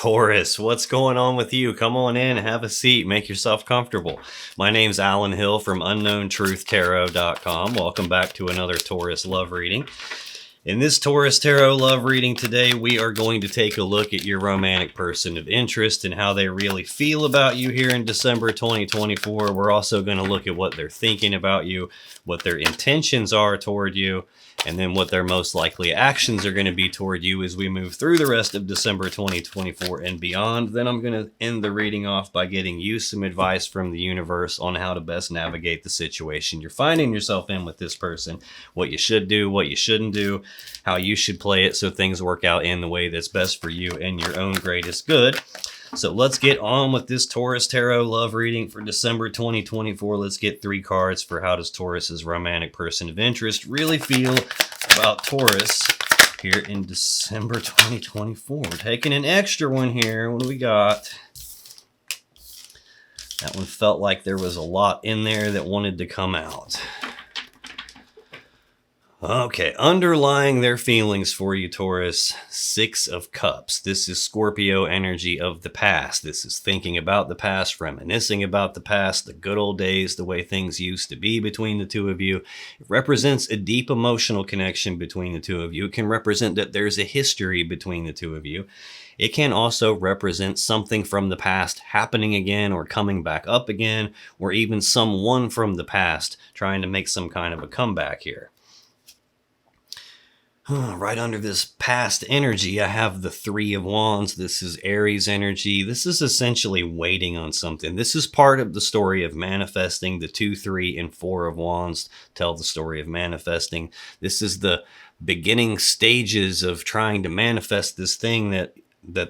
Taurus, what's going on with you? Come on in, have a seat, make yourself comfortable. My name's Alan Hill from UnknownTruthTarot.com. Welcome back to another Taurus love reading. In this Taurus Tarot love reading today, we are going to take a look at your romantic person of interest and how they really feel about you here in December 2024. We're also going to look at what they're thinking about you, what their intentions are toward you, and then what their most likely actions are going to be toward you as we move through the rest of December 2024 and beyond. Then I'm going to end the reading off by getting you some advice from the universe on how to best navigate the situation you're finding yourself in with this person, what you should do, what you shouldn't do, how you should play it so things work out in the way that's best for you and your own greatest good. So let's get on with this Taurus Tarot love reading for December 2024. Let's get 3 cards for how does Taurus's romantic person of interest really feel about Taurus here in December 2024. We're taking an extra one here. What do we got? That one felt like there was a lot in there that wanted to come out. Okay, underlying their feelings for you, Taurus, 6 of Cups. This is Scorpio energy of the past. This is thinking about the past, reminiscing about the past, the good old days, the way things used to be between the two of you. It represents a deep emotional connection between the two of you. It can represent that there's a history between the two of you. It can also represent something from the past happening again or coming back up again, or even someone from the past trying to make some kind of a comeback here. Right under this past energy, I have the 3 of Wands. This is Aries energy. This is essentially waiting on something. This is part of the story of manifesting. The 2, 3, and 4 of Wands tell the story of manifesting. This is the beginning stages of trying to manifest this thing that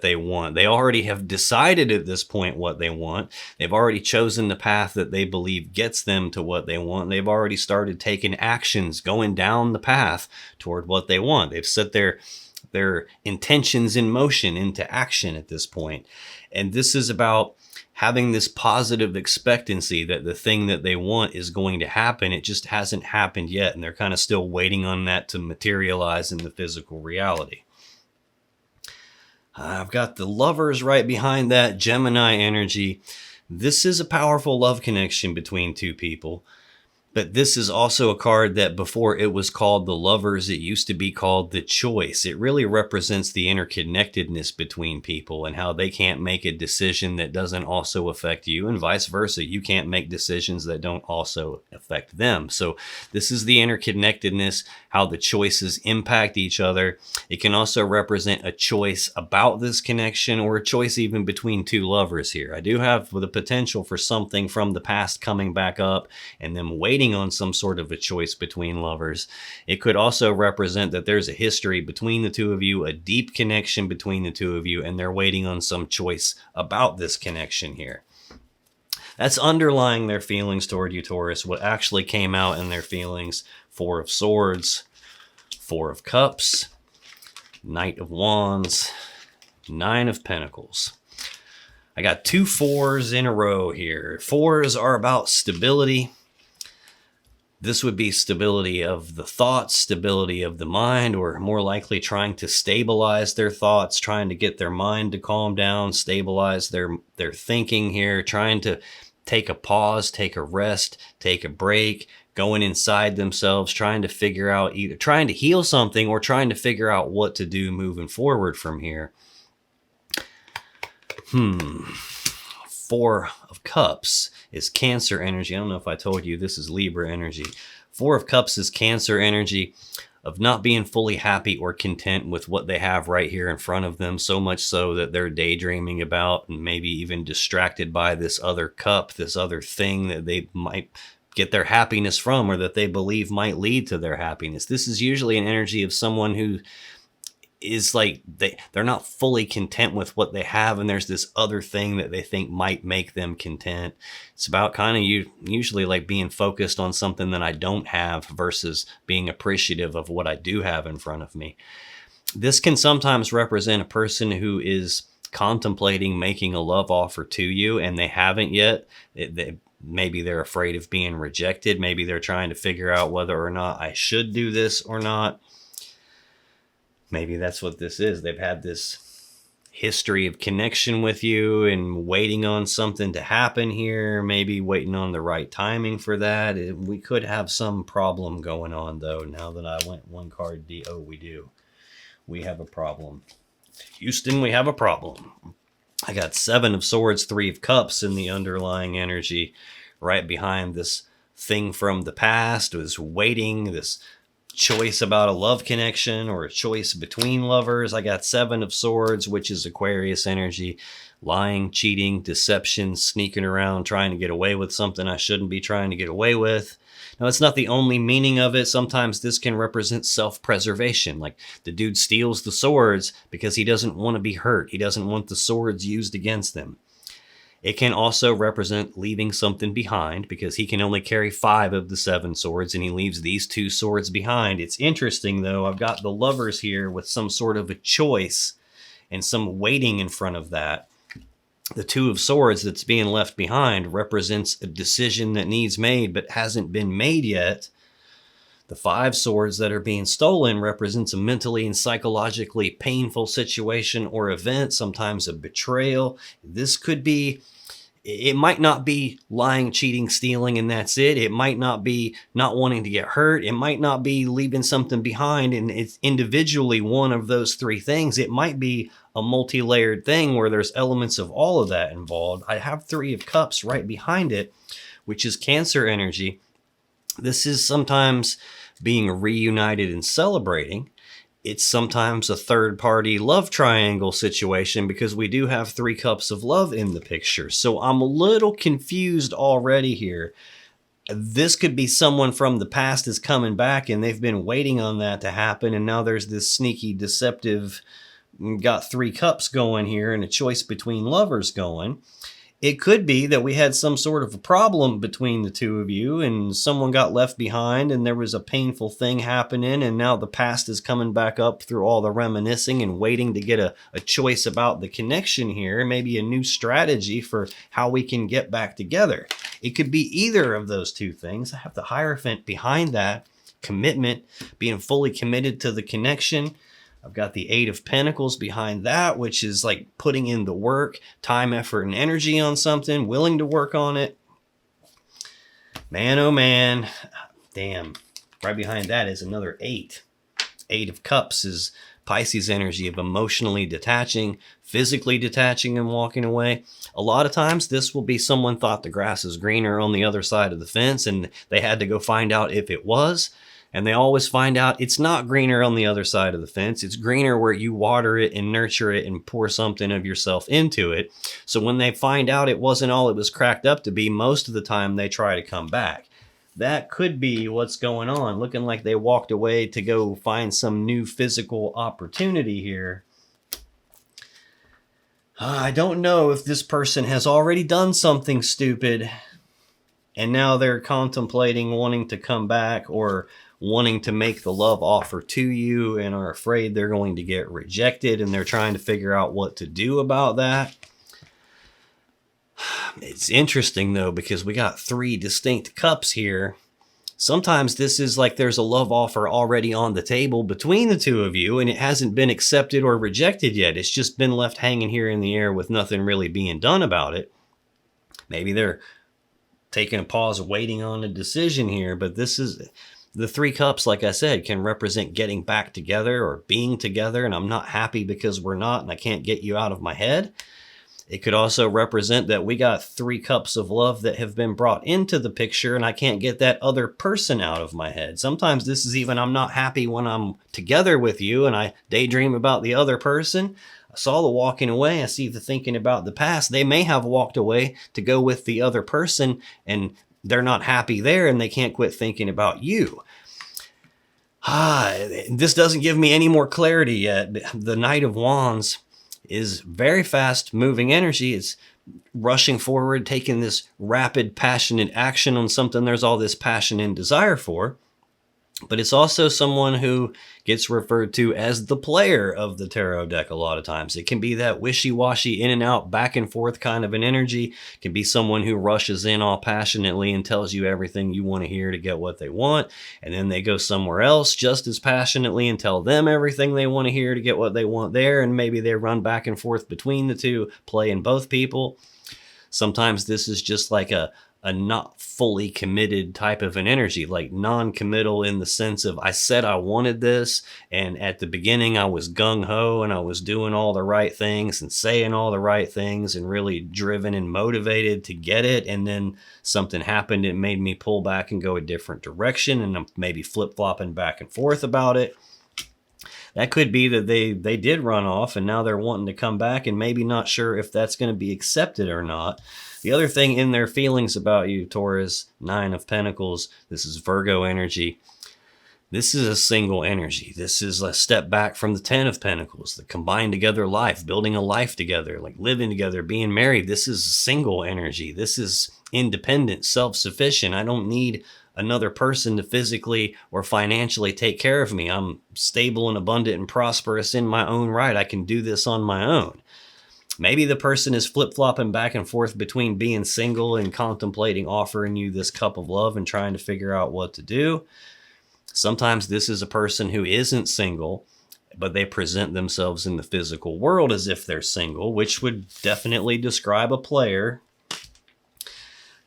they want. They already have decided at this point what they want. They've already chosen the path that they believe gets them to what they want. They've already started taking actions, going down the path toward what they want. They've set their intentions in motion into action at this point. And this is about having this positive expectancy that the thing that they want is going to happen. It just hasn't happened yet. And they're kind of still waiting on that to materialize in the physical reality. I've got the Lovers right behind that, Gemini energy. This is a powerful love connection between 2 people. But this is also a card that before it was called the Lovers, it used to be called the Choice. It really represents the interconnectedness between people and how they can't make a decision that doesn't also affect you, and vice versa. You can't make decisions that don't also affect them. So this is the interconnectedness, how the choices impact each other. It can also represent a choice about this connection or a choice even between 2 lovers here. I do have the potential for something from the past coming back up and them waiting on some sort of a choice between lovers. It could also represent that there's a history between the 2 of you, a deep connection between the 2 of you, and they're waiting on some choice about this connection here. That's underlying their feelings toward you, Taurus. What actually came out in their feelings: 4 of Swords, 4 of Cups, Knight of Wands, 9 of Pentacles. I got 2 4s in a row here. 4s are about stability. This would be stability of the thoughts, stability of the mind, or more likely trying to stabilize their thoughts, trying to get their mind to calm down, stabilize their thinking here, trying to take a pause, take a rest, take a break, going inside themselves, trying to figure out, either trying to heal something or trying to figure out what to do moving forward from here. 4 of Cups is Cancer energy. I don't know if I told you this is Libra energy. 4 of Cups is Cancer energy of not being fully happy or content with what they have right here in front of them, so much so that they're daydreaming about and maybe even distracted by this other cup, this other thing that they might get their happiness from or that they believe might lead to their happiness. This is usually an energy of someone who is like they're not fully content with what they have, and there's this other thing that they think might make them content. It's about kind of usually like being focused on something that I don't have versus being appreciative of what I do have in front of me. This can sometimes represent a person who is contemplating making a love offer to you and they haven't yet. Maybe they're afraid of being rejected. Maybe they're trying to figure out whether or not I should do this or not. Maybe that's what this is. They've had this history of connection with you and waiting on something to happen here, maybe waiting on the right timing for that. We could have some problem going on, though. Now that I went one card D, oh, we do. We have a problem. Houston, we have a problem. I got 7 of Swords, 3 of Cups in the underlying energy right behind this thing from the past, was waiting, this choice about a love connection or a choice between lovers. I got 7 of Swords, which is Aquarius energy, lying, cheating, deception, sneaking around, trying to get away with something I shouldn't be trying to get away with. Now, it's not the only meaning of it. Sometimes this can represent self-preservation. Like the dude steals the swords because he doesn't want to be hurt. He doesn't want the swords used against him. It can also represent leaving something behind because he can only carry 5 of the 7 swords and he leaves these 2 swords behind. It's interesting, though. I've got the Lovers here with some sort of a choice and some waiting in front of that. The 2 of Swords that's being left behind represents a decision that needs made but hasn't been made yet. The 5 swords that are being stolen represents a mentally and psychologically painful situation or event, sometimes a betrayal. This could be, it might not be lying, cheating, stealing, and that's it. It might not be not wanting to get hurt. It might not be leaving something behind and it's individually one of those 3 things. It might be a multi-layered thing where there's elements of all of that involved. I have 3 of Cups right behind it, which is Cancer energy. This is sometimes being reunited and celebrating. It's sometimes a third-party love triangle situation because we do have 3 cups of love in the picture. So I'm a little confused already here. This could be someone from the past is coming back and they've been waiting on that to happen. And now there's this sneaky, deceptive, got 3 cups going here and a choice between lovers going. It could be that we had some sort of a problem between the 2 of you and someone got left behind and there was a painful thing happening and now the past is coming back up through all the reminiscing and waiting to get a choice about the connection here, maybe a new strategy for how we can get back together. It could be either of those 2 things. I have the Hierophant behind that, commitment, being fully committed to the connection. I've got the 8 of Pentacles behind that, which is like putting in the work, time, effort, and energy on something, willing to work on it. Man, oh man. Damn. Right behind that is another 8. 8 of Cups is Pisces energy of emotionally detaching, physically detaching and walking away. A lot of times this will be someone thought the grass is greener on the other side of the fence and they had to go find out if it was. And they always find out it's not greener on the other side of the fence. It's greener where you water it and nurture it and pour something of yourself into it. So when they find out it wasn't all it was cracked up to be, most of the time they try to come back. That could be what's going on. Looking like they walked away to go find some new physical opportunity here. I don't know if this person has already done something stupid and now they're contemplating wanting to come back or wanting to make the love offer to you and are afraid they're going to get rejected and they're trying to figure out what to do about that. It's interesting though because we got 3 distinct cups here. Sometimes this is like there's a love offer already on the table between the 2 of you and it hasn't been accepted or rejected yet. It's just been left hanging here in the air with nothing really being done about it. Maybe they're taking a pause, waiting on a decision here, but this is... The 3 cups, like I said, can represent getting back together or being together, and I'm not happy because we're not, and I can't get you out of my head. It could also represent that we got 3 cups of love that have been brought into the picture, and I can't get that other person out of my head. Sometimes this is even I'm not happy when I'm together with you, and I daydream about the other person. I saw the walking away. I see the thinking about the past. They may have walked away to go with the other person, and they're not happy there and they can't quit thinking about you. This doesn't give me any more clarity yet. The Knight of Wands is very fast moving energy. It's rushing forward, taking this rapid, passionate action on something there's all this passion and desire for. But it's also someone who gets referred to as the player of the tarot deck a lot of times. It can be that wishy-washy, in and out, back and forth kind of an energy. It can be someone who rushes in all passionately and tells you everything you want to hear to get what they want. And then they go somewhere else just as passionately and tell them everything they want to hear to get what they want there. And maybe they run back and forth between the two, playing both people. Sometimes this is just like a not fully committed type of an energy, like non-committal in the sense of I said I wanted this, and at the beginning I was gung-ho and I was doing all the right things and saying all the right things and really driven and motivated to get it, and then something happened that made me pull back and go a different direction, and I'm maybe flip-flopping back and forth about it. That could be that they did run off and now they're wanting to come back and maybe not sure if that's going to be accepted or not. The other thing in their feelings about you, Taurus, 9 of Pentacles, this is Virgo energy. This is a single energy. This is a step back from the 10 of Pentacles, the combined together life, building a life together, like living together, being married. This is single energy. This is independent, self-sufficient. I don't need another person to physically or financially take care of me. I'm stable and abundant and prosperous in my own right. I can do this on my own. Maybe the person is flip-flopping back and forth between being single and contemplating offering you this cup of love and trying to figure out what to do. Sometimes this is a person who isn't single, but they present themselves in the physical world as if they're single, which would definitely describe a player.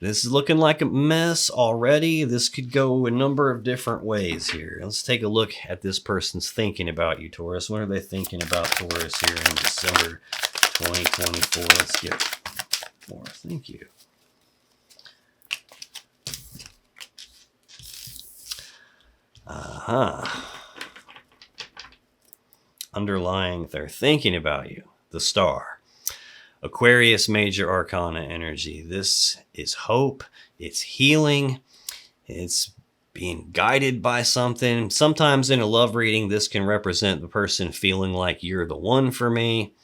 This is looking like a mess already. This could go a number of different ways here. Let's take a look at this person's thinking about you, Taurus. What are they thinking about Taurus here in December 2024? Let's get more. Thank you. Underlying their thinking about you, the Star. Aquarius major arcana energy. This is hope. It's healing. It's being guided by something. Sometimes in a love reading, this can represent the person feeling like you're the one for me.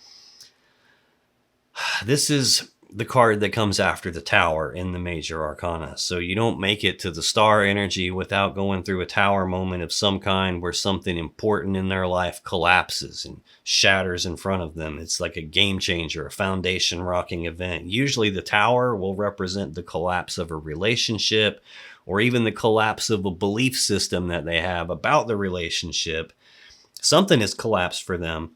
This is the card that comes after the Tower in the major arcana. So you don't make it to the Star energy without going through a Tower moment of some kind where something important in their life collapses and shatters in front of them. It's like a game changer, a foundation rocking event. Usually the Tower will represent the collapse of a relationship or even the collapse of a belief system that they have about the relationship. Something has collapsed for them.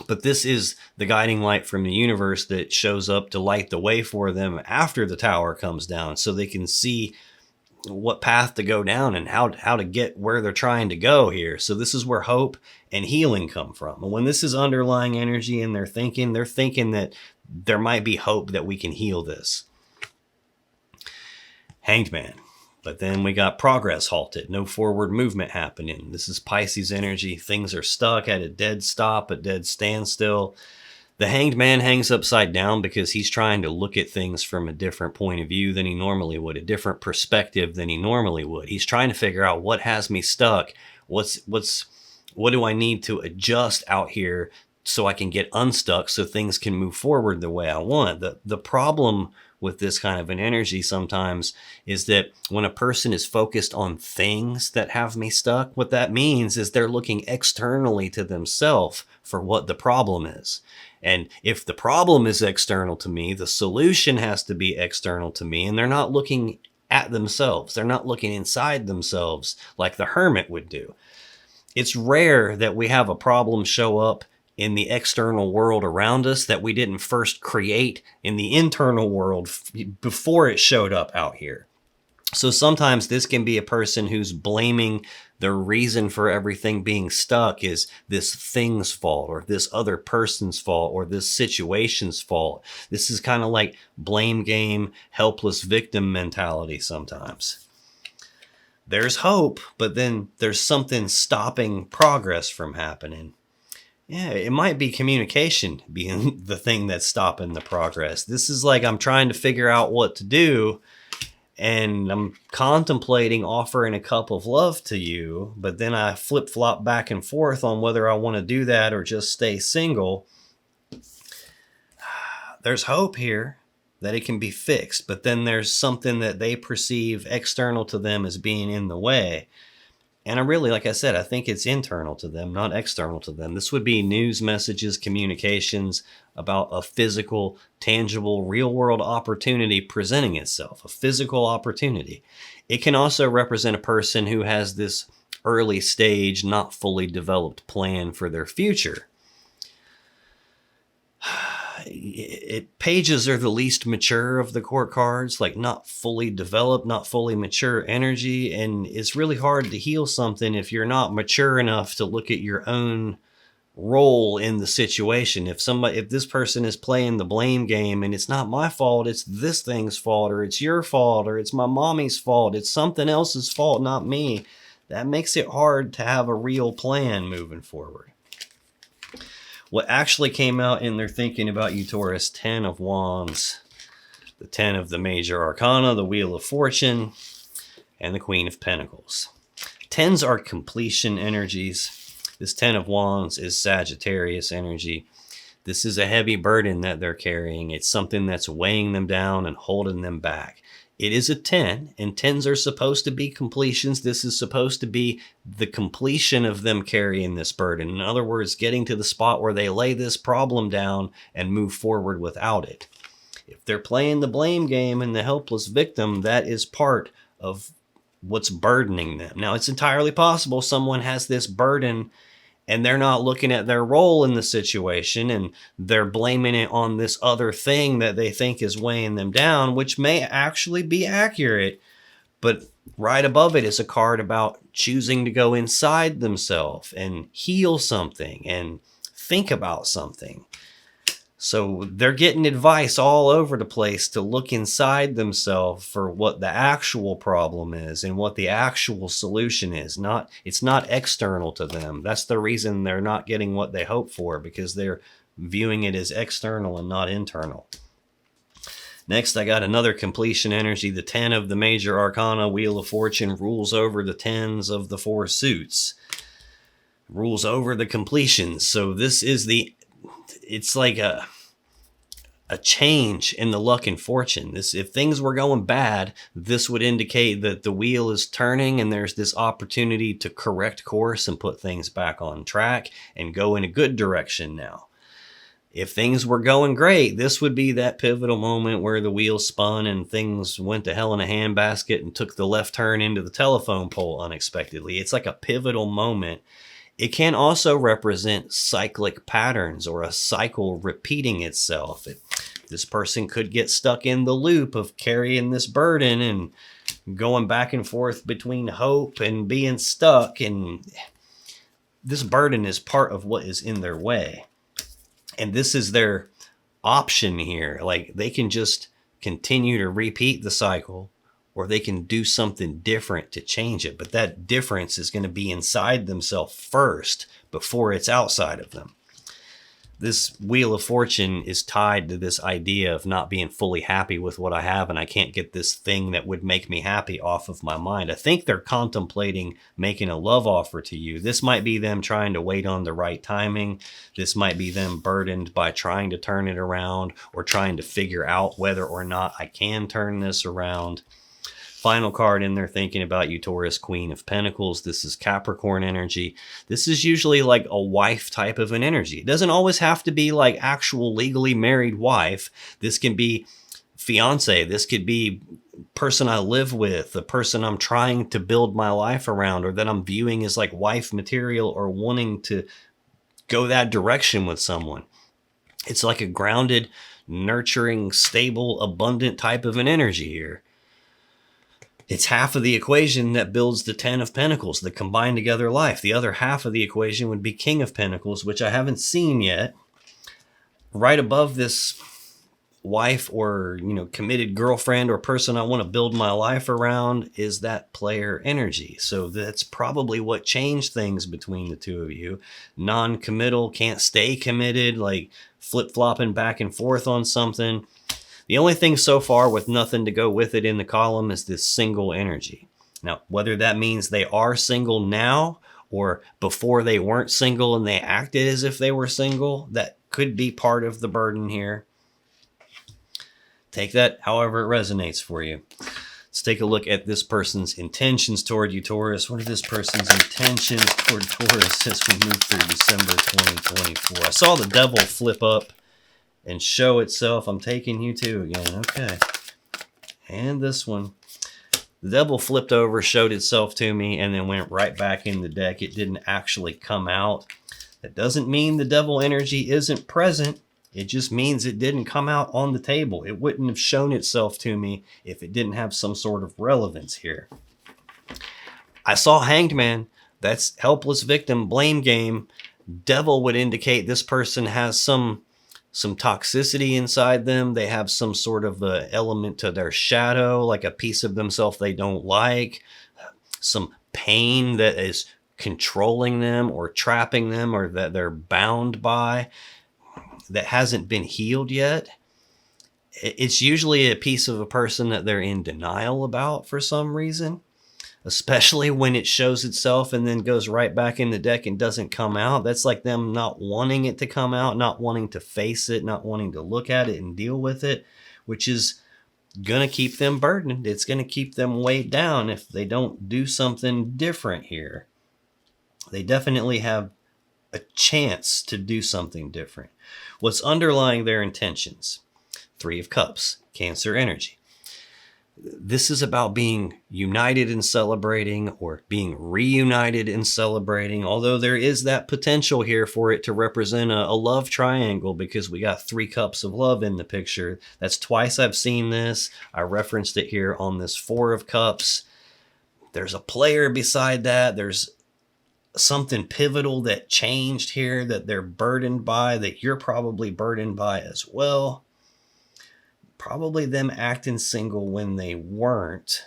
But this is the guiding light from the universe that shows up to light the way for them after the Tower comes down, so they can see what path to go down and how to get where they're trying to go here. So this is where hope and healing come from. And when this is underlying energy and they're thinking that there might be hope that we can heal this. Hanged Man. But then we got progress halted, no forward movement happening. This is Pisces energy. Things are stuck at a dead stop, a dead standstill. The Hanged Man hangs upside down because he's trying to look at things from a different point of view than he normally would, a different perspective than he normally would. He's trying to figure out what has me stuck. What do I need to adjust out here so I can get unstuck so things can move forward the way I want. The problem with this kind of an energy sometimes is that when a person is focused on things that have me stuck, what that means is they're looking externally to themselves for what the problem is. And if the problem is external to me, the solution has to be external to me, and they're not looking at themselves. They're not looking inside themselves like the hermit would do. It's rare that we have a problem show up in the external world around us that we didn't first create in the internal world before it showed up out here. So sometimes this can be a person who's blaming the reason for everything being stuck is this thing's fault or this other person's fault or this situation's fault. This is kind of like blame game, helpless victim mentality sometimes. There's hope, but then there's something stopping progress from happening. Yeah, it might be communication being the thing that's stopping the progress. This is like I'm trying to figure out what to do, and I'm contemplating offering a cup of love to you, but then I flip-flop back and forth on whether I want to do that or just stay single. There's hope here that it can be fixed, but then there's something that they perceive external to them as being in the way. And I really, like I said, I think it's internal to them, not external to them. This would be news messages, communications about a physical, tangible, real world opportunity presenting itself, a physical opportunity. It can also represent a person who has this early stage, not fully developed plan for their future. Pages are the least mature of the court cards, like not fully developed, not fully mature energy. And it's really hard to heal something if you're not mature enough to look at your own role in the situation. If this person is playing the blame game and it's not my fault, it's this thing's fault, or it's your fault, or it's my mommy's fault, it's something else's fault, not me, that makes it hard to have a real plan moving forward. What actually came out in their thinking about you, Taurus: 10 of Wands, the 10 of the major arcana, the Wheel of Fortune, and the Queen of Pentacles. 10s are completion energies. This 10 of Wands is Sagittarius energy. This is a heavy burden that they're carrying. It's something that's weighing them down and holding them back. It is a 10, and 10s are supposed to be completions. This is supposed to be the completion of them carrying this burden. In other words, getting to the spot where they lay this problem down and move forward without it. If they're playing the blame game and the helpless victim, that is part of what's burdening them. Now, it's entirely possible someone has this burden and they're not looking at their role in the situation, and they're blaming it on this other thing that they think is weighing them down, which may actually be accurate. But right above it is a card about choosing to go inside themselves and heal something and think about something. So they're getting advice all over the place to look inside themselves for what the actual problem is and what the actual solution is. It's not external to them. That's the reason they're not getting what they hope for, because they're viewing it as external and not internal. Next, I got another completion energy. The 10 of the major arcana, Wheel of Fortune, rules over the 10s of the 4 suits. Rules over the completions. So this is it's like a change in the luck and fortune. If things were going bad, this would indicate that the wheel is turning and there's this opportunity to correct course and put things back on track and go in a good direction now. If things were going great, this would be that pivotal moment where the wheel spun and things went to hell in a handbasket and took the left turn into the telephone pole unexpectedly. It's like a pivotal moment. It can also represent cyclic patterns or a cycle repeating itself. This person could get stuck in the loop of carrying this burden and going back and forth between hope and being stuck. And this burden is part of what is in their way. And this is their option here. Like, they can just continue to repeat the cycle, or they can do something different to change it. But that difference is going to be inside themselves first before it's outside of them. This Wheel of Fortune is tied to this idea of not being fully happy with what I have, and I can't get this thing that would make me happy off of my mind. I think they're contemplating making a love offer to you. This might be them trying to wait on the right timing. This might be them burdened by trying to turn it around or trying to figure out whether or not I can turn this around. Final card in there thinking about you, Taurus, Queen of Pentacles. This is Capricorn energy. This is usually like a wife type of an energy. It doesn't always have to be like actual legally married wife. This can be fiance. This could be person I live with, the person I'm trying to build my life around, or that I'm viewing as like wife material or wanting to go that direction with someone. It's like a grounded, nurturing, stable, abundant type of an energy here. It's half of the equation that builds the 10 of Pentacles, the combined together life. The other half of the equation would be King of Pentacles, which I haven't seen yet. Right above this wife or, committed girlfriend or person I want to build my life around is that player energy. So that's probably what changed things between the two of you. Non-committal, can't stay committed, like flip-flopping back and forth on something. The only thing so far with nothing to go with it in the column is this single energy. Now, whether that means they are single now or before they weren't single and they acted as if they were single, that could be part of the burden here. Take that however it resonates for you. Let's take a look at this person's intentions toward you, Taurus. What are this person's intentions toward Taurus as we move through December 2024? I saw the devil flip up and show itself. I'm taking you to again. Okay. And this one. The devil flipped over, showed itself to me, and then went right back in the deck. It didn't actually come out. That doesn't mean the devil energy isn't present. It just means it didn't come out on the table. It wouldn't have shown itself to me if it didn't have some sort of relevance here. I saw Hanged Man. That's helpless victim, blame game. Devil would indicate this person has some toxicity inside them. They have some sort of element to their shadow, like a piece of themselves they don't like. Some pain that is controlling them or trapping them, or that they're bound by, that hasn't been healed yet. It's usually a piece of a person that they're in denial about for some reason, especially when it shows itself and then goes right back in the deck and doesn't come out. That's like them not wanting it to come out, not wanting to face it, not wanting to look at it and deal with it, which is going to keep them burdened. It's going to keep them weighed down if they don't do something different here. They definitely have a chance to do something different. What's underlying their intentions? Three of Cups, Cancer energy. This is about being united and celebrating, or being reunited and celebrating, although there is that potential here for it to represent a love triangle, because we got 3 cups of love in the picture. That's twice I've seen this. I referenced it here on this 4 of Cups. There's a player beside that. There's something pivotal that changed here that they're burdened by, that you're probably burdened by as well. Probably them acting single when they weren't.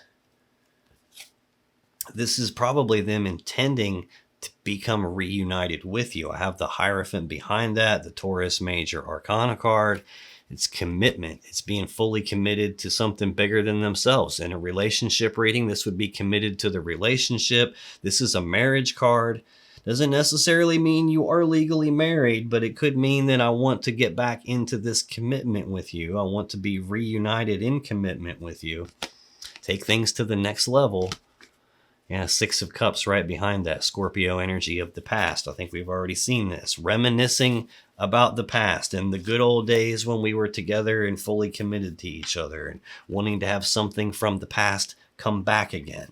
This is probably them intending to become reunited with you. I have the Hierophant behind that, the Taurus Major Arcana card. It's commitment. It's being fully committed to something bigger than themselves. In a relationship reading, this would be committed to the relationship. This is a marriage card. Doesn't necessarily mean you are legally married, but it could mean that I want to get back into this commitment with you. I want to be reunited in commitment with you. Take things to the next level. Yeah, 6 of Cups right behind that. Scorpio energy of the past. I think we've already seen this. Reminiscing about the past and the good old days when we were together and fully committed to each other, and wanting to have something from the past come back again.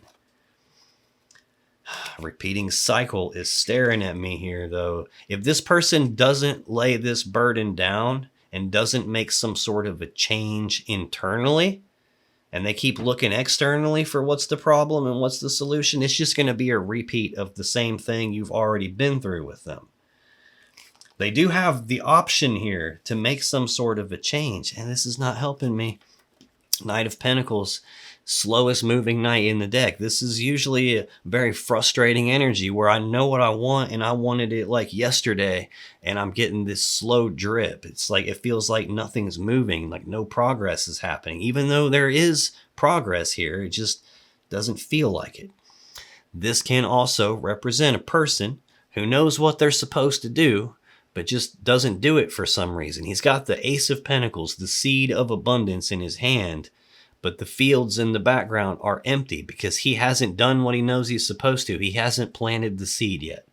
Repeating cycle is staring at me here, though. If this person doesn't lay this burden down and doesn't make some sort of a change internally, and they keep looking externally for what's the problem and what's the solution, it's just going to be a repeat of the same thing you've already been through with them. They do have the option here to make some sort of a change, and this is not helping me. Knight of Pentacles, slowest moving knight in the deck. This is usually a very frustrating energy where I know what I want and I wanted it like yesterday, and I'm getting this slow drip. It's like, it feels like nothing's moving, like no progress is happening. Even though there is progress here, it just doesn't feel like it. This can also represent a person who knows what they're supposed to do, but just doesn't do it for some reason. He's got the Ace of Pentacles, the seed of abundance in his hand, but the fields in the background are empty because he hasn't done what he knows he's supposed to. He hasn't planted the seed yet.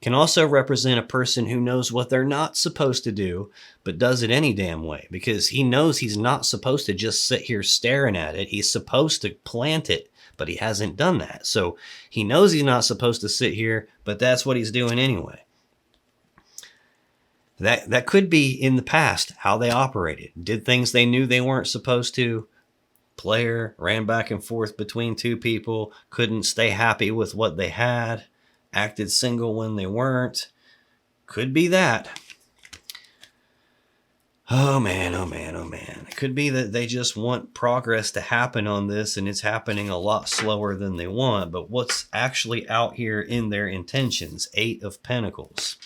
Can also represent a person who knows what they're not supposed to do, but does it any damn way, because he knows he's not supposed to just sit here staring at it. He's supposed to plant it, but he hasn't done that. So he knows he's not supposed to sit here, but that's what he's doing anyway. That could be in the past how they operated. Did things they knew they weren't supposed to. Player ran back and forth between 2 people, couldn't stay happy with what they had, acted single when they weren't. Could be that. Oh man, oh man, oh man. It could be that they just want progress to happen on this, and it's happening a lot slower than they want. But what's actually out here in their intentions? 8 of Pentacles.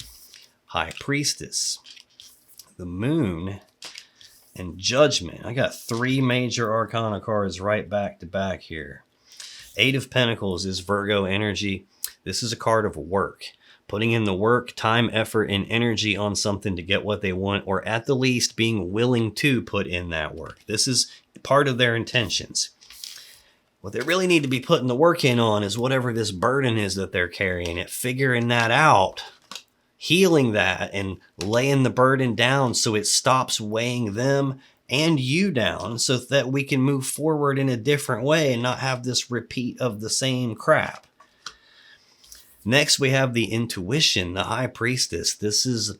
High Priestess. The Moon. And Judgment. I got 3 major arcana cards right back to back here. 8 of Pentacles is Virgo energy. This is a card of work. Putting in the work, time, effort, and energy on something to get what they want, or at the least being willing to put in that work. This is part of their intentions. What they really need to be putting the work in on is whatever this burden is that they're carrying, it figuring that out, healing that, and laying the burden down so it stops weighing them and you down, so that we can move forward in a different way and not have this repeat of the same crap. Next, we have the intuition, the high priestess. This is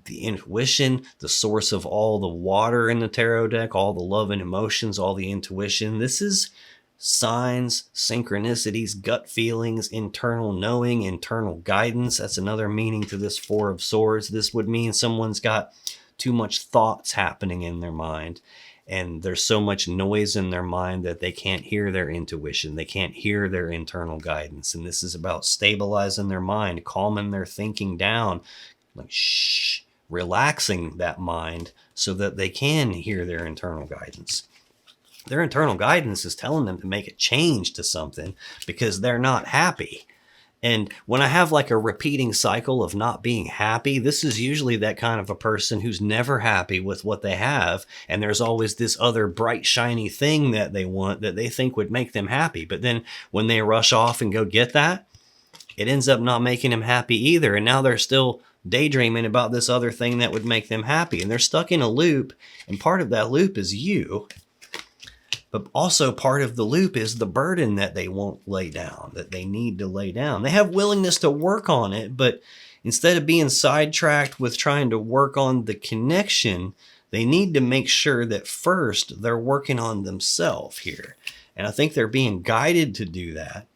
the intuition, the source of all the water in the tarot deck, all the love and emotions, all the intuition. This is signs, synchronicities, gut feelings, internal knowing, internal guidance. That's another meaning to this Four of Swords. This would mean someone's got too much thoughts happening in their mind, and there's so much noise in their mind that they can't hear their intuition. They can't hear their internal guidance. And this is about stabilizing their mind, calming their thinking down, like relaxing that mind so that they can hear their internal guidance. Their internal guidance is telling them to make a change to something because they're not happy. And when I have like a repeating cycle of not being happy, this is usually that kind of a person who's never happy with what they have. And there's always this other bright, shiny thing that they want that they think would make them happy. But then when they rush off and go get that, it ends up not making them happy either. And now they're still daydreaming about this other thing that would make them happy. And they're stuck in a loop. And part of that loop is you. But also part of the loop is the burden that they won't lay down, that they need to lay down. They have willingness to work on it, but instead of being sidetracked with trying to work on the connection, they need to make sure that first they're working on themselves here. And I think they're being guided to do that.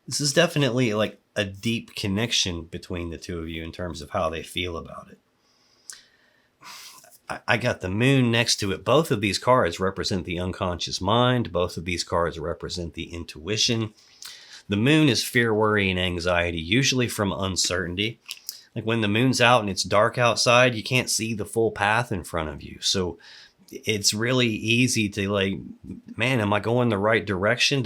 This is definitely like a deep connection between the two of you in terms of how they feel about it. I got the moon next to it. Both of these cards represent the unconscious mind. Both of these cards represent the intuition. The moon is fear, worry, and anxiety, usually from uncertainty. Like when the moon's out and it's dark outside, you can't see the full path in front of you. So it's really easy to like, man, am I going the right direction?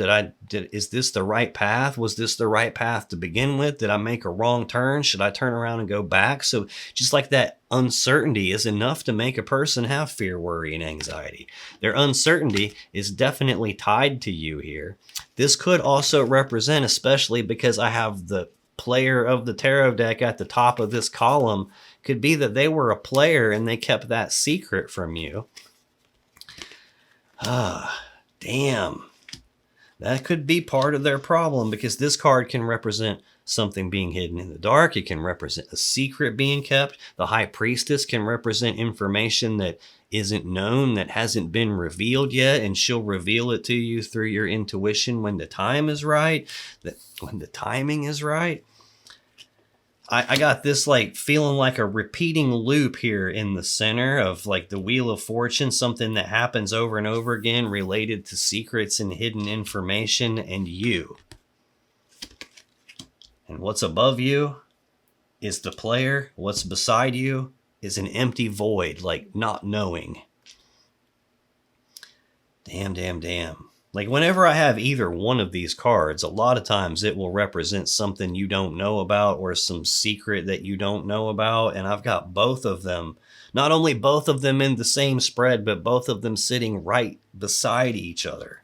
Is this the right path? Was this the right path to begin with? Did I make a wrong turn? Should I turn around and go back? So just like that uncertainty is enough to make a person have fear, worry, and anxiety. Their uncertainty is definitely tied to you here. This could also represent, especially because I have the player of the tarot deck at the top of this column, could be that they were a player and they kept that secret from you. Damn. That could be part of their problem, because this card can represent something being hidden in the dark. It can represent a secret being kept. The High Priestess can represent information that isn't known, that hasn't been revealed yet, and she'll reveal it to you through your intuition when the time is right, when the timing is right. I got this like feeling like a repeating loop here in the center of like the Wheel of Fortune, something that happens over and over again related to secrets and hidden information and you. And what's above you is the player. What's beside you is an empty void, like not knowing. Damn. Like whenever I have either one of these cards, a lot of times it will represent something you don't know about or some secret that you don't know about. And I've got both of them, not only both of them in the same spread, but both of them sitting right beside each other.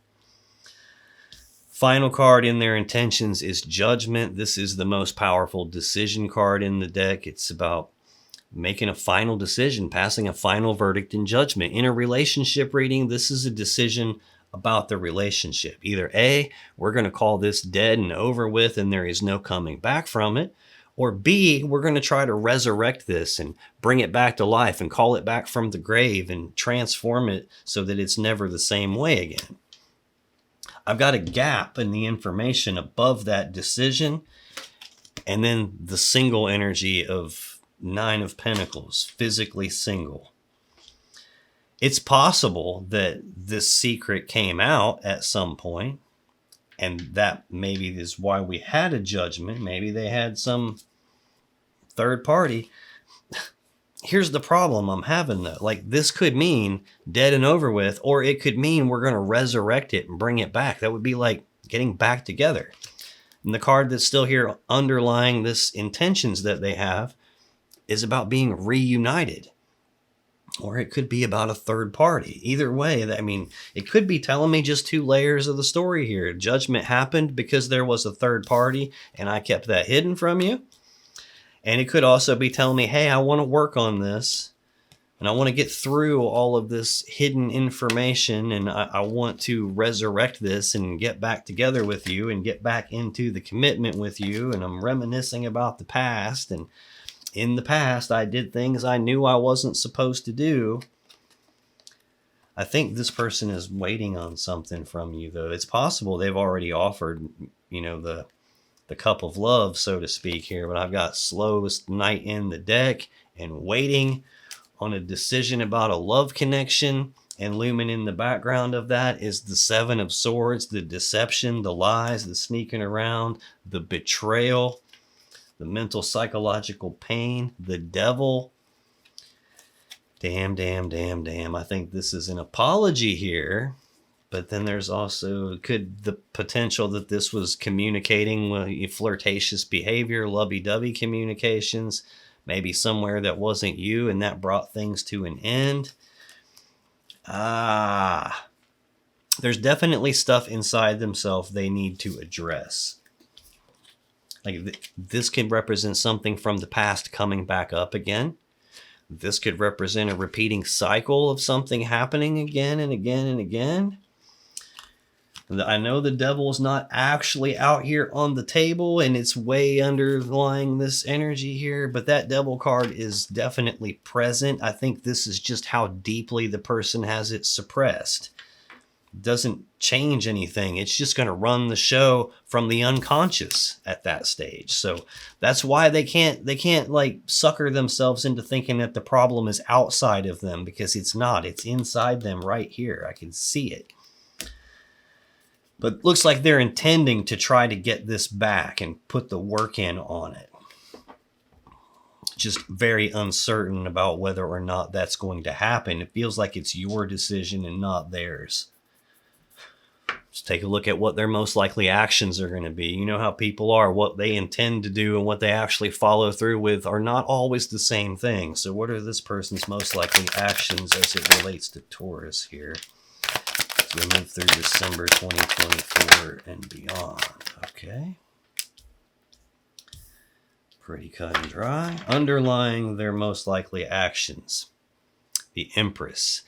Final card in their intentions is Judgment. This is the most powerful decision card in the deck. It's about making a final decision, passing a final verdict in judgment. In a relationship reading, this is a decision about the relationship. Either A, we're going to call this dead and over with and there is no coming back from it, or B, we're going to try to resurrect this and bring it back to life and call it back from the grave and transform it so that it's never the same way again. I've got a gap in the information above that decision, and then the single energy of Nine of Pentacles, physically single. It's possible that this secret came out at some point, and that maybe is why we had a judgment. Maybe they had some third party. Here's the problem I'm having though. Like this could mean dead and over with, or it could mean we're going to resurrect it and bring it back. That would be like getting back together. And the card that's still here underlying this intentions that they have is about being reunited. or it could be about a third party. Either way, I mean, it could be telling me just two layers of the story here. Judgment happened because there was a third party and I kept that hidden from you. And it could also be telling me, hey, I want to work on this and I want to get through all of this hidden information, and I want to resurrect this and get back together with you and get back into the commitment with you. And I'm reminiscing about the past, and in the past I did things I knew I wasn't supposed to do. I think this person is waiting on something from you, though. It's possible they've already offered, the cup of love, so to speak, here, but I've got slowest knight in the deck and waiting on a decision about a love connection, and looming in the background of that is the Seven of Swords, the deception, the lies, the sneaking around, the betrayal, the mental psychological pain, the devil. Damn. I think this is an apology here, but then there's also the potential that this was communicating with flirtatious behavior, lovey-dovey communications, maybe somewhere that wasn't you, and that brought things to an end. There's definitely stuff inside themselves they need to address. Like this could represent something from the past coming back up again. This could represent a repeating cycle of something happening again and again and again. I know the devil is not actually out here on the table and it's way underlying this energy here, but that devil card is definitely present. I think this is just how deeply the person has it suppressed. It doesn't change anything. It's just going to run the show from the unconscious at that stage. So that's why they can't like sucker themselves into thinking that the problem is outside of them, because it's not. It's inside them right here. I can see it. But looks like they're intending to try to get this back and put the work in on it. Just very uncertain about whether or not that's going to happen. It feels like it's your decision and not theirs. Let's take a look at what their most likely actions are going to be. You know how people are. What they intend to do and what they actually follow through with are not always the same thing. So what are this person's most likely actions as it relates to Taurus here? We move through December 2024 and beyond. Okay. Pretty cut and dry. Underlying their most likely actions. The Empress.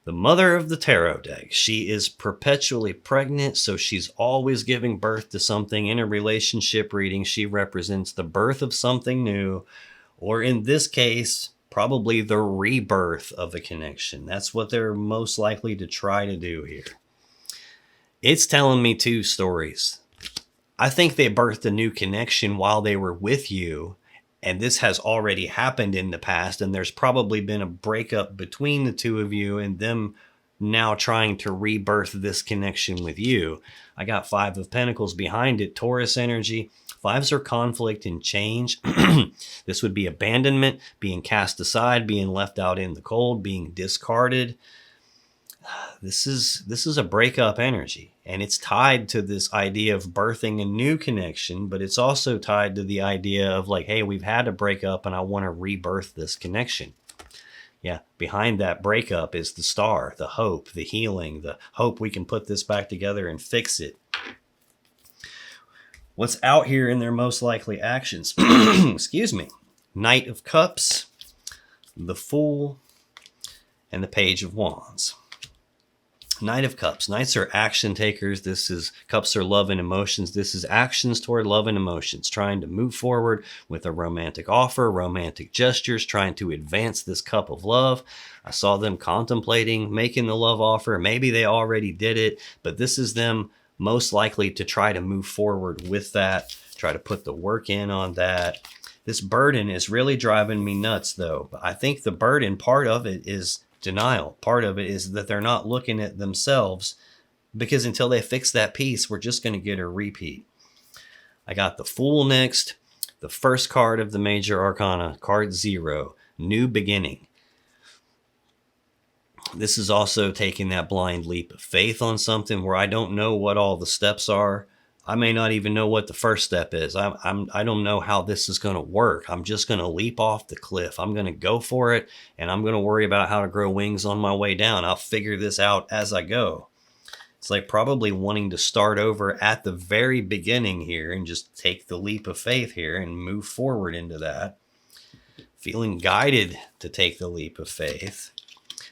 The mother of the tarot deck. She is perpetually pregnant, so she's always giving birth to something. In a relationship reading, she represents the birth of something new, or in this case, probably the rebirth of a connection. That's what they're most likely to try to do here. It's telling me two stories. I think they birthed a new connection while they were with you, and this has already happened in the past, and there's probably been a breakup between the two of you and them now trying to rebirth this connection with you. I got Five of Pentacles behind it, Taurus energy. Fives are conflict and change. This would be abandonment, being cast aside, being left out in the cold, being discarded. This is a breakup energy, and it's tied to this idea of birthing a new connection, but it's also tied to the idea of like, hey, we've had a breakup and I want to rebirth this connection. Yeah, behind that breakup is the star, the hope, the healing, the hope we can put this back together and fix it. What's out here in their most likely actions? Excuse me. Knight of Cups, the Fool, and the Page of Wands. Knight of Cups. Knights are action takers. Cups are love and emotions. This is actions toward love and emotions, trying to move forward with a romantic offer, romantic gestures, trying to advance this cup of love. I saw them contemplating making the love offer. Maybe they already did it, but this is them most likely to try to move forward with that, try to put the work in on that. This burden is really driving me nuts, though. I think the burden, part of it is denial. Part of it is that they're not looking at themselves, because until they fix that piece, we're just going to get a repeat. I got the Fool next. The first card of the major arcana, card 0, New Beginning. This is also taking that blind leap of faith on something where I don't know what all the steps are. I may not even know what the first step is. I don't know how this is going to work. I'm just going to leap off the cliff. I'm going to go for it, and I'm going to worry about how to grow wings on my way down. I'll figure this out as I go. It's like probably wanting to start over at the very beginning here and just take the leap of faith here and move forward into that. Feeling guided to take the leap of faith,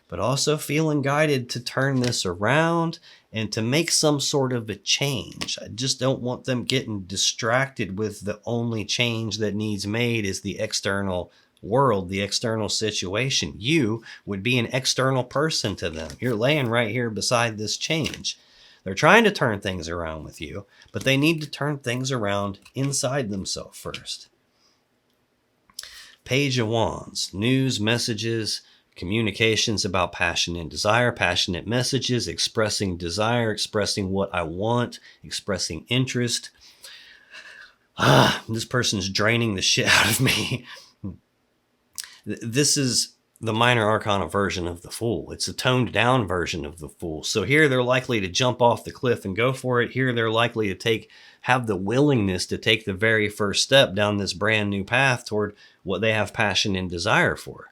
but also feeling guided to turn this around and to make some sort of a change. I just don't want them getting distracted with the only change that needs made is the external world, the external situation. You would be an external person to them. You're laying right here beside this change. They're trying to turn things around with you, but they need to turn things around inside themselves first. Page of Wands, news, messages, communications about passion and desire, passionate messages, expressing desire, expressing what I want, expressing interest. This person's draining the shit out of me. This is the minor arcana version of the Fool. It's a toned down version of the Fool. So here they're likely to jump off the cliff and go for it. Here they're likely to have the willingness to take the very first step down this brand new path toward what they have passion and desire for.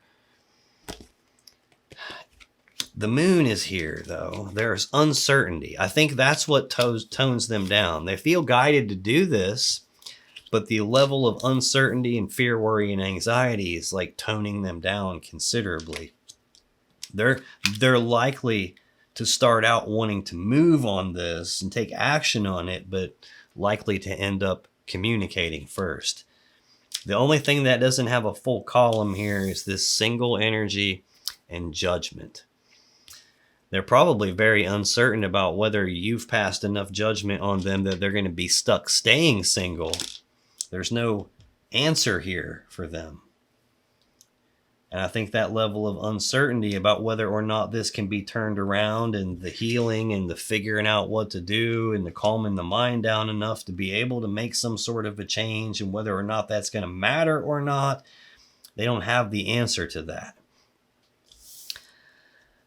The Moon is here, though. There's uncertainty. I think that's what tones them down. They feel guided to do this, but the level of uncertainty and fear, worry, and anxiety is like toning them down considerably. They're likely to start out wanting to move on this and take action on it, but likely to end up communicating first. The only thing that doesn't have a full column here is this single energy and judgment. They're probably very uncertain about whether you've passed enough judgment on them that they're going to be stuck staying single. There's no answer here for them. And I think that level of uncertainty about whether or not this can be turned around and the healing and the figuring out what to do and the calming the mind down enough to be able to make some sort of a change and whether or not that's going to matter or not, they don't have the answer to that.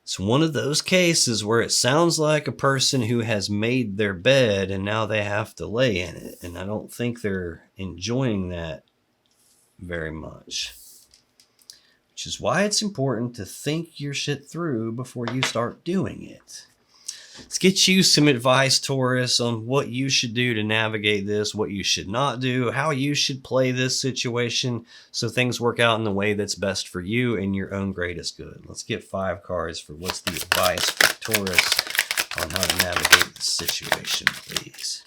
It's one of those cases where it sounds like a person who has made their bed and now they have to lay in it. And I don't think they're enjoying that very much. Which is why it's important to think your shit through before you start doing it. Let's get you some advice, Taurus, on what you should do to navigate this, what you should not do, how you should play this situation so things work out in the way that's best for you and your own greatest good. Let's get 5 cards for what's the advice for Taurus on how to navigate this situation, please.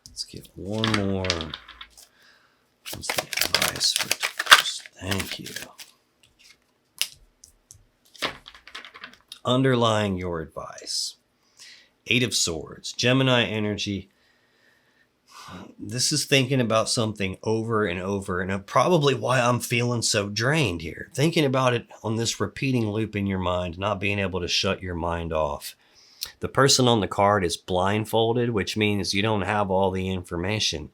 Let's get one more. What's the advice for Taurus? Thank you. Underlying your advice. 8 of Swords, Gemini energy. This is thinking about something over and over, and probably why I'm feeling so drained here. Thinking about it on this repeating loop in your mind, not being able to shut your mind off. The person on the card is blindfolded, which means you don't have all the information.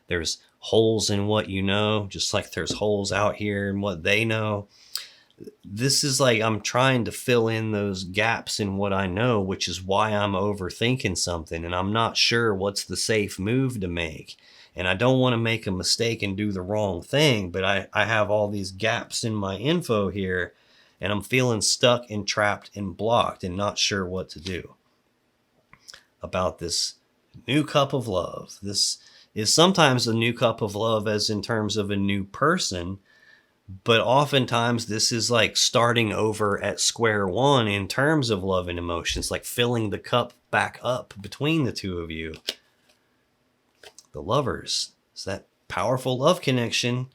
There's holes in what you know, just like there's holes out here in what they know. This is like I'm trying to fill in those gaps in what I know, which is why I'm overthinking something and I'm not sure what's the safe move to make. And I don't want to make a mistake and do the wrong thing, but I have all these gaps in my info here and I'm feeling stuck and trapped and blocked and not sure what to do about this new cup of love. This is sometimes a new cup of love as in terms of a new person, but oftentimes this is like starting over at square one in terms of love and emotions, like filling the cup back up between the two of you. The Lovers, it's that powerful love connection,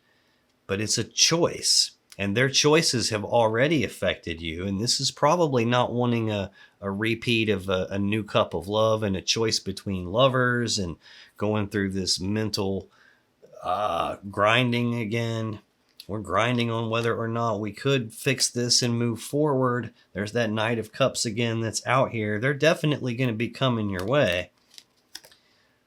but it's a choice. And their choices have already affected you. And this is probably not wanting a repeat of a new cup of love and a choice between lovers and going through this mental grinding again. We're grinding on whether or not we could fix this and move forward. There's that Knight of Cups again that's out here. They're definitely going to be coming your way.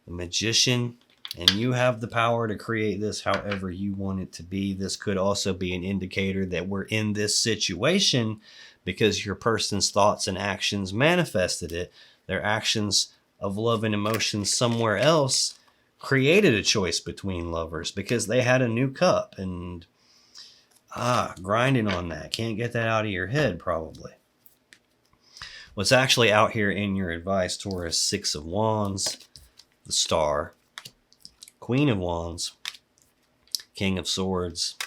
The Magician, And you have the power to create this however you want it to be. This could also be an indicator that we're in this situation because your person's thoughts and actions manifested it. Their actions of love and emotion somewhere else created a choice between lovers because they had a new cup and grinding on that. Can't get that out of your head probably. What's actually out here in your advice, Taurus: Six of Wands, the Star, Queen of Wands, King of Swords,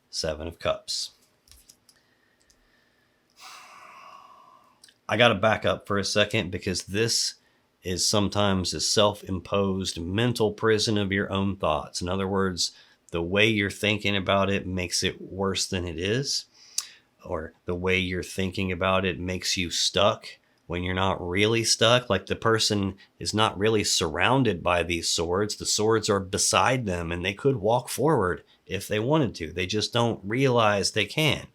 Seven of Cups. I got to back up for a second because this is sometimes a self-imposed mental prison of your own thoughts. In other words, the way you're thinking about it makes it worse than it is, or the way you're thinking about it makes you stuck when you're not really stuck. Like the person is not really surrounded by these swords. The swords are beside them and they could walk forward if they wanted to. They just don't realize they can.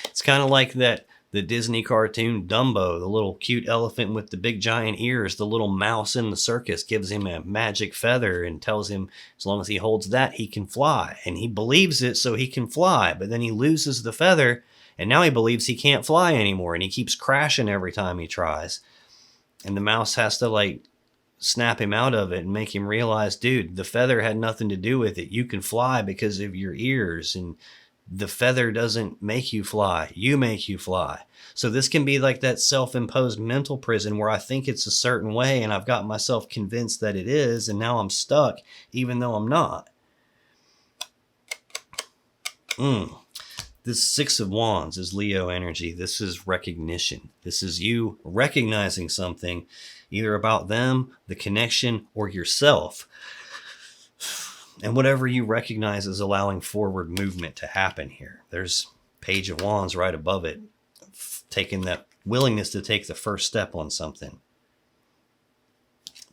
It's kind of like the Disney cartoon Dumbo, the little cute elephant with the big giant ears. The little mouse in the circus gives him a magic feather and tells him as long as he holds that, he can fly. And he believes it so he can fly, but then he loses the feather and now he believes he can't fly anymore and he keeps crashing every time he tries. And the mouse has to snap him out of it and make him realize, dude, the feather had nothing to do with it. You can fly because of your ears, and the feather doesn't make you fly. You make you fly. So this can be like that self-imposed mental prison where I think it's a certain way and I've got myself convinced that it is, and now I'm stuck even though I'm not. This Six of Wands is Leo energy. This is recognition. This is you recognizing something either about them, the connection, or yourself. And whatever you recognize is allowing forward movement to happen here. There's Page of Wands right above it, taking that willingness to take the first step on something.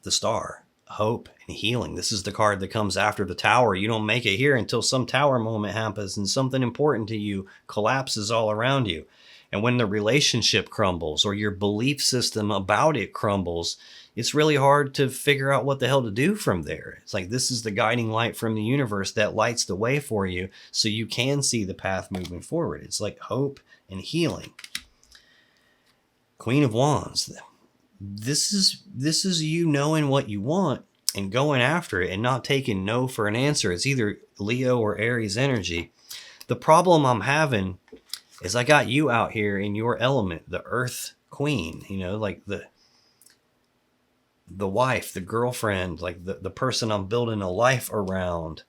The Star, hope and healing. This is the card that comes after the Tower. You don't make it here until some Tower moment happens and something important to you collapses all around you. And when the relationship crumbles or your belief system about it crumbles, it's really hard to figure out what the hell to do from there. It's like this is the guiding light from the universe that lights the way for you so you can see the path moving forward. It's like hope and healing. Queen of Wands. This is you knowing what you want and going after it and not taking no for an answer. It's either Leo or Aries energy. The problem I'm having is I got you out here in your element, the Earth Queen, like the wife, the girlfriend, like the person I'm building a life around.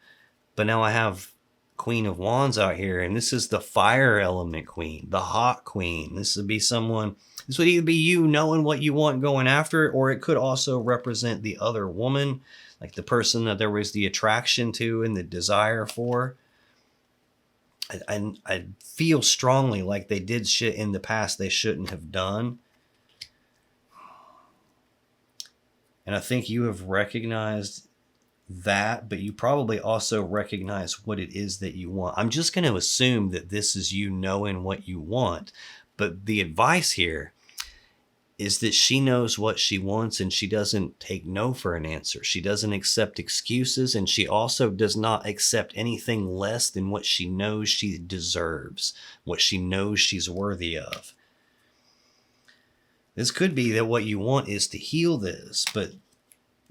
But now I have Queen of Wands out here, and this is the fire element queen, the hot queen. This would either be you knowing what you want, going after it, or it could also represent the other woman, like the person that there was the attraction to and the desire for. I feel strongly like they did shit in the past they shouldn't have done. And I think you have recognized that, but you probably also recognize what it is that you want. I'm just going to assume that this is you knowing what you want. But the advice here is that she knows what she wants and she doesn't take no for an answer. She doesn't accept excuses, and she also does not accept anything less than what she knows she deserves, what she knows she's worthy of. This could be that what you want is to heal this, but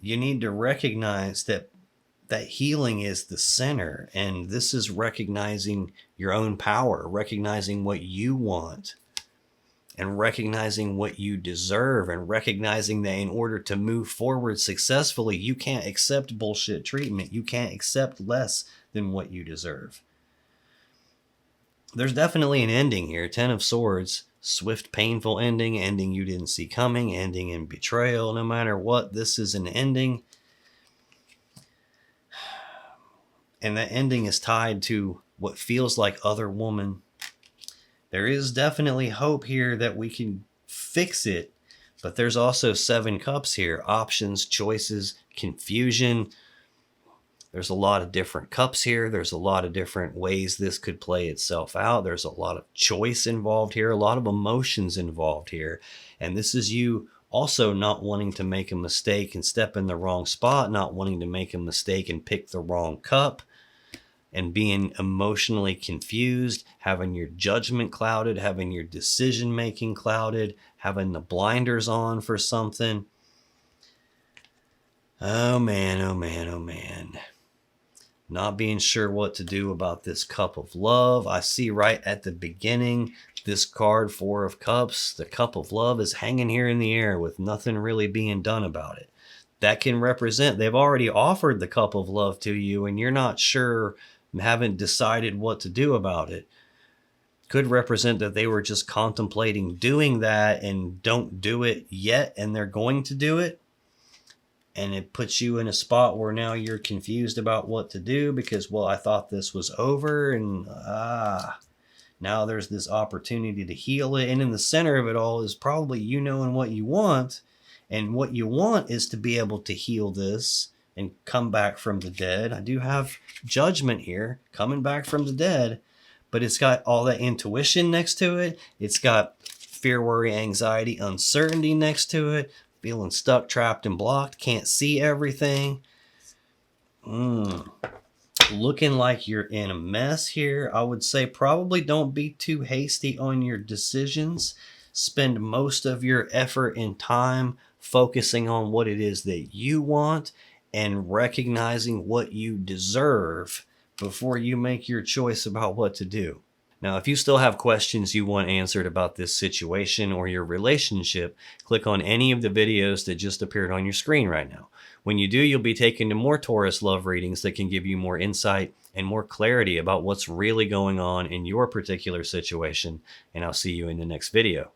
you need to recognize that healing is the center, and this is recognizing your own power, recognizing what you want, and recognizing what you deserve, and recognizing that in order to move forward successfully, you can't accept bullshit treatment. You can't accept less than what you deserve. There's definitely an ending here. 10 of Swords. Swift, painful ending you didn't see coming, ending in betrayal. No matter what, this is an ending. And that ending is tied to what feels like other woman. There is definitely hope here that we can fix it, but there's also 7 cups here. Options, choices, confusion. There's a lot of different cups here. There's a lot of different ways this could play itself out. There's a lot of choice involved here, a lot of emotions involved here. And this is you Also, not wanting to make a mistake and step in the wrong spot, not wanting to make a mistake and pick the wrong cup, and being emotionally confused, having your judgment clouded, having your decision making clouded, having the blinders on for something. Oh man, oh man, oh man. Not being sure what to do about this cup of love. I see right at the beginning, this card, Four of Cups, the cup of love is hanging here in the air with nothing really being done about it. That can represent they've already offered the cup of love to you and you're not sure, haven't decided what to do about it. Could represent that they were just contemplating doing that and don't do it yet, and they're going to do it. And it puts you in a spot where now you're confused about what to do because, well, I thought this was over, and now there's this opportunity to heal it. And in the center of it all is probably you knowing what you want. And what you want is to be able to heal this and come back from the dead. I do have Judgment here, coming back from the dead, but it's got all that intuition next to it. It's got fear, worry, anxiety, uncertainty next to it. Feeling stuck, trapped, and blocked. Can't see everything. Looking like you're in a mess here. I would say probably don't be too hasty on your decisions. Spend most of your effort and time focusing on what it is that you want and recognizing what you deserve before you make your choice about what to do. Now, if you still have questions you want answered about this situation or your relationship, click on any of the videos that just appeared on your screen right now. When you do, you'll be taken to more Taurus love readings that can give you more insight and more clarity about what's really going on in your particular situation. And I'll see you in the next video.